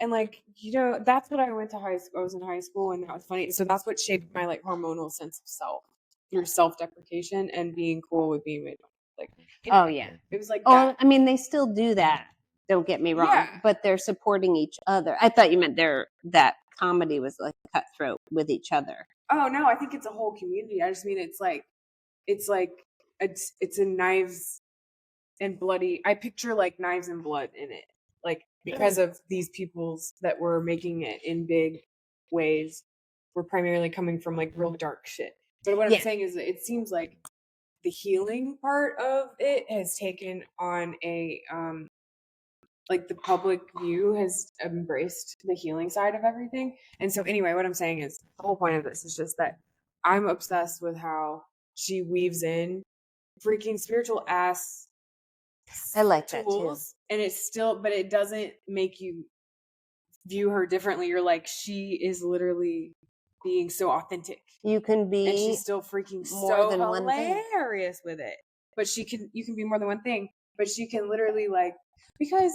And like, you know, that's what I went to high school. I was in high school and that was funny. So that's what shaped my like hormonal sense of self through self-deprecation and being cool with being made. Like, oh yeah, it was like, oh, I mean, they still do that. Don't get me wrong, but they're supporting each other. I thought you meant that comedy was like cutthroat with each other. Oh no, I think it's a whole community. I just mean it's a knives and bloody. I picture like knives and blood in it, like because of these peoples that were making it in big ways were primarily coming from like real dark shit. But what I'm saying is that it seems like the healing part of it has taken on a like the public view has embraced the healing side of everything. And so anyway, what I'm saying is the whole point of this is just that I'm obsessed with how she weaves in freaking spiritual ass I like tools, that too. and it's still, but it doesn't make you view her differently. You're like, she is literally being so authentic. You can be, and she's still freaking more than hilarious with it. But you can be more than one thing. But she can literally like, because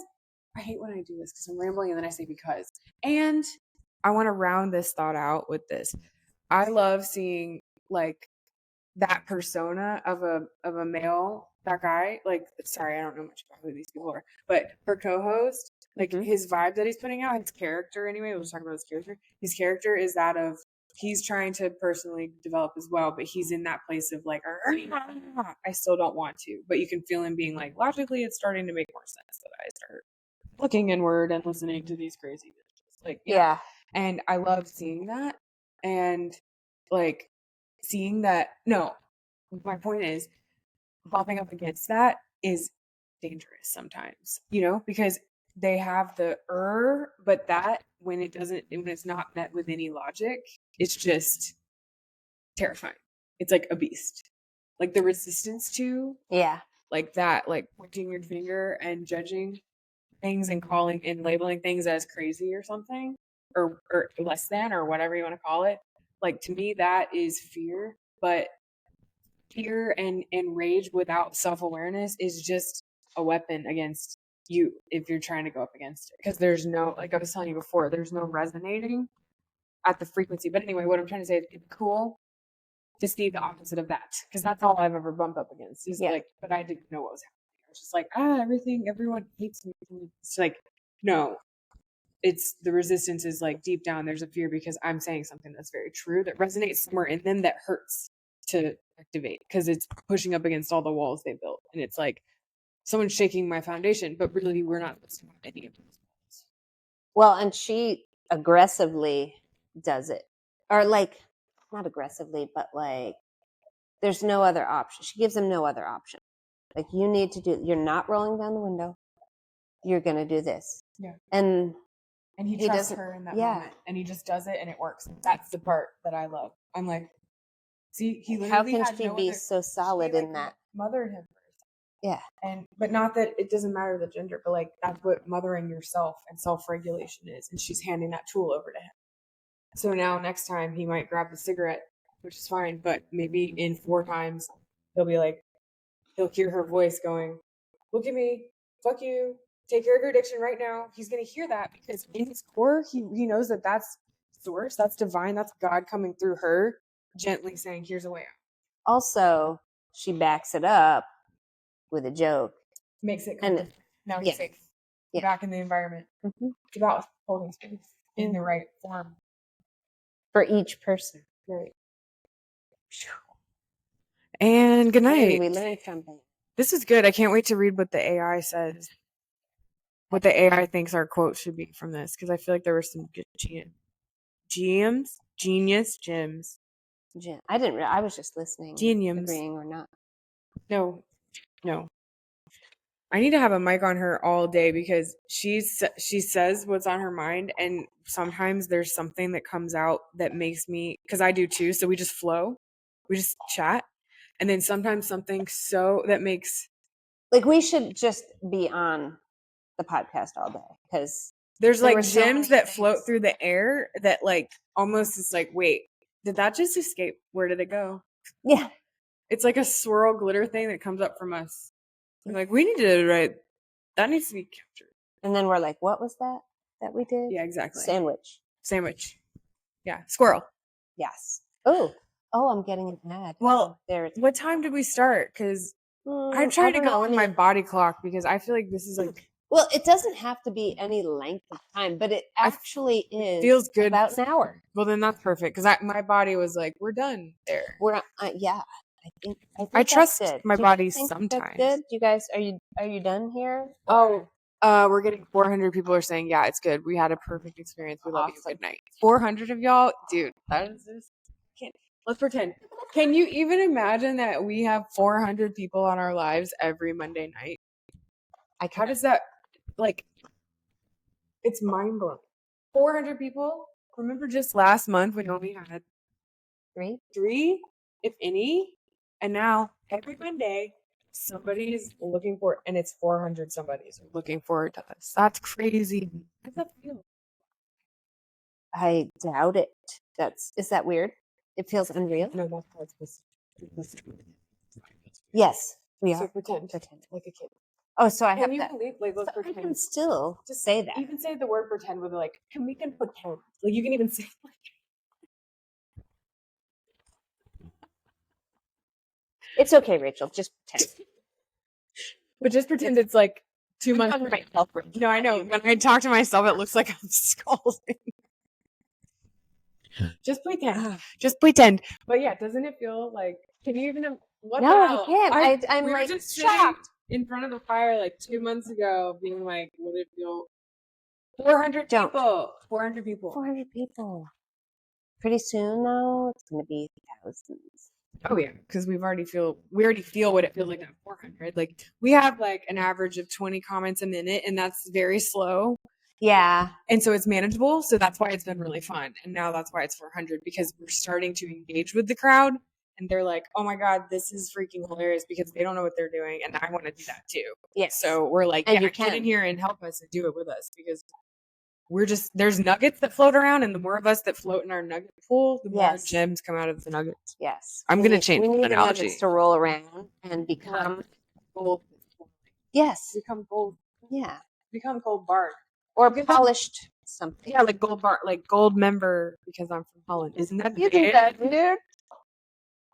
I hate when I do this because I'm rambling and then I say because. And I want to round this thought out with this. I love seeing like that persona of a male, that guy, like, sorry, I don't know much about who these people are, but her co-host, like his vibe that he's putting out, his character anyway, we'll just talk about his character. His character is that of, he's trying to personally develop as well, but he's in that place of like, I still don't want to, but you can feel him being like, logically, it's starting to make more sense that I start looking inward and listening to these crazy bitches. Like, yeah. And I love seeing that. And like seeing that, no, my point is bumping up against that is dangerous sometimes, you know, because they have the but that when it's not met with any logic, it's just terrifying. It's like a beast. Like the resistance to like that, like pointing your finger and judging things and calling and labeling things as crazy or something or less than or whatever you want to call it. Like to me, that is fear, but fear and rage without self-awareness is just a weapon against you if you're trying to go up against it. Because there's no, like I was telling you before, there's no resonating at the frequency. But anyway, what I'm trying to say is it's cool to see the opposite of that, because that's all I've ever bumped up against. Is like, but I didn't know what was happening. I was just like, everyone hates me. It's like, no, it's the resistance is like deep down. There's a fear because I'm saying something that's very true that resonates somewhere in them that hurts to activate because it's pushing up against all the walls they built, and it's like someone's shaking my foundation, but really we're not listening to any of those walls. Well, and she aggressively does it, or like not aggressively, but like there's no other option. She gives him no other option. Like, you need to do. You're not rolling down the window. You're gonna do this. Yeah. And he trusts her in that moment, and he just does it, and it works. That's the part that I love. I'm like, see, he literally how can she be so solid in that? Mothered him first. Yeah. But not that it doesn't matter the gender, but like that's what mothering yourself and self-regulation is, and she's handing that tool over to him. So now next time he might grab the cigarette, which is fine, but maybe in 4 times he'll be like, he'll hear her voice going, look at me, fuck you, take care of your addiction right now. He's going to hear that because in his core, he knows that that's source, that's divine, that's God coming through her, gently saying, here's a way out. Also, she backs it up with a joke. Makes it come. Now he's safe. Back in the environment. Mm-hmm. It's about holding space in the right form. For each person. Right. And good night. We learned something. This is good. I can't wait to read what the AI says. What the AI thinks our quote should be from this, because I feel like there were some good gems. I didn't. I was just listening. Geniums. Agreeing or not? No. I need to have a mic on her all day because she says what's on her mind, and sometimes there's something that comes out that makes me, because I do too. So we just flow, we just chat, and then sometimes something that makes, like, we should just be on the podcast all day because there's like gems that float through the air that like almost is like, wait, did that just escape? Where did it go? Yeah, it's like a swirl glitter thing that comes up from us. We're like, we need to write. That needs to be captured. And then we're like, what was that we did? Yeah, exactly. Sandwich. Yeah, squirrel. Yes. Oh, I'm getting an ad. Well, what time did we start? Because I'm trying to go on my body clock because I feel like this is like. Well, it doesn't have to be any length of time, but it actually feels good. About an hour. Well, then that's perfect because my body was like, we're done there. We're yeah. I trust my body sometimes. That's good. You guys, are you done here? Oh, we're getting 400 people are saying, yeah, it's good. We had a perfect experience. We love you. Good night. 400 of y'all, dude. That is just let's pretend. Can you even imagine that we have 400 people on our lives every Monday night? How does that like? It's mind blowing. 400 people. Remember just last month when we only had three, if any. And now every Monday, somebody is looking for it, and it's 400 somebody's looking forward to us. That's crazy. How does that feel? I doubt it. Is that weird? It feels unreal. No, that's how it's supposed to be. Yes, we are. So pretend like a kid. Oh, so I have you that. Believe, like, let's pretend. I can still just say that. You can say the word pretend with like, we can pretend. Like you can even say like. It's okay, Rachel. Just pretend. But just pretend it's like 2 months. No, I know. When I talk to myself, it looks like I'm scalding. Just pretend. Just pretend. But yeah, doesn't it feel like? Can you even? What no, I can't. I'm we like were just shocked in front of the fire like 2 months ago, being like, "Would it feel?" 400 people. 400 people. 400 people. Pretty soon, though, it's going to be thousands. Oh yeah, because we already feel what it feels like at 400. Like we have like an average of 20 comments a minute, and that's very slow. Yeah, and so it's manageable. So that's why it's been really fun. And now that's why it's 400 because we're starting to engage with the crowd, and they're like, "Oh my god, this is freaking hilarious!" Because they don't know what they're doing, and I want to do that too. Yes. So we're like, and yeah, get in here and help us and do it with us because. There's nuggets that float around, and the more of us that float in our nugget pool, the more gems come out of the nuggets. Yes. I'm going to change the analogy. We need the nuggets to roll around and become gold. Yes. Become gold. Yeah. Become gold bark. Or polished something. Yeah, like gold bar, like gold member because I'm from Holland. Isn't that You did that, dude.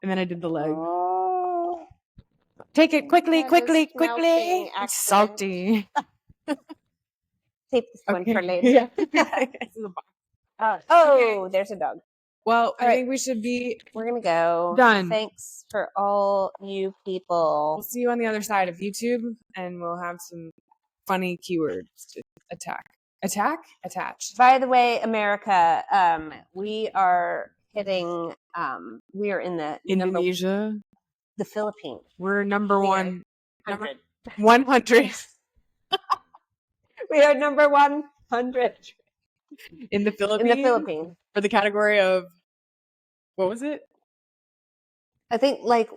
And then I did the leg. Oh, Take it quickly, that is quickly, melting quickly. It's accident. salty. Save this one for Okay. later. Yeah. This is a box. Oh, there's a dog. Well, I right. think we should be We're gonna go. done. Thanks for all you people. We'll see you on the other side of YouTube, and we'll have some funny keywords to attach. By the way, America, we are hitting. We are in the Indonesia, the Philippines. we're number one. 100. 100 We are number 100 in the in Philippines. the Philippines. For the category of what was it? I think like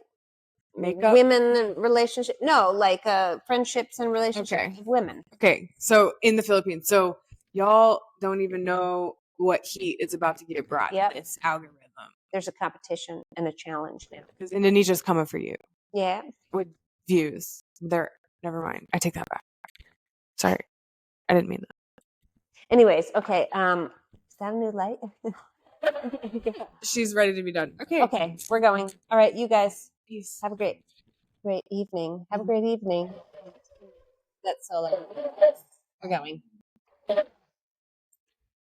Makeup? women and relationship. No, like friendships and relationships with women. Okay, so in the Philippines, so y'all don't even know what heat is about to get brought Yep. in this algorithm There's a competition and a challenge now. because Indonesia's coming for you Yeah. with views. Never mind. I take that back. Sorry, I didn't mean that. Anyways, okay. Is that a new light? She's ready to be done. Okay. Okay, we're going. All right, you guys. Peace. Have a great evening. Have a great evening. That's so loud. We're going.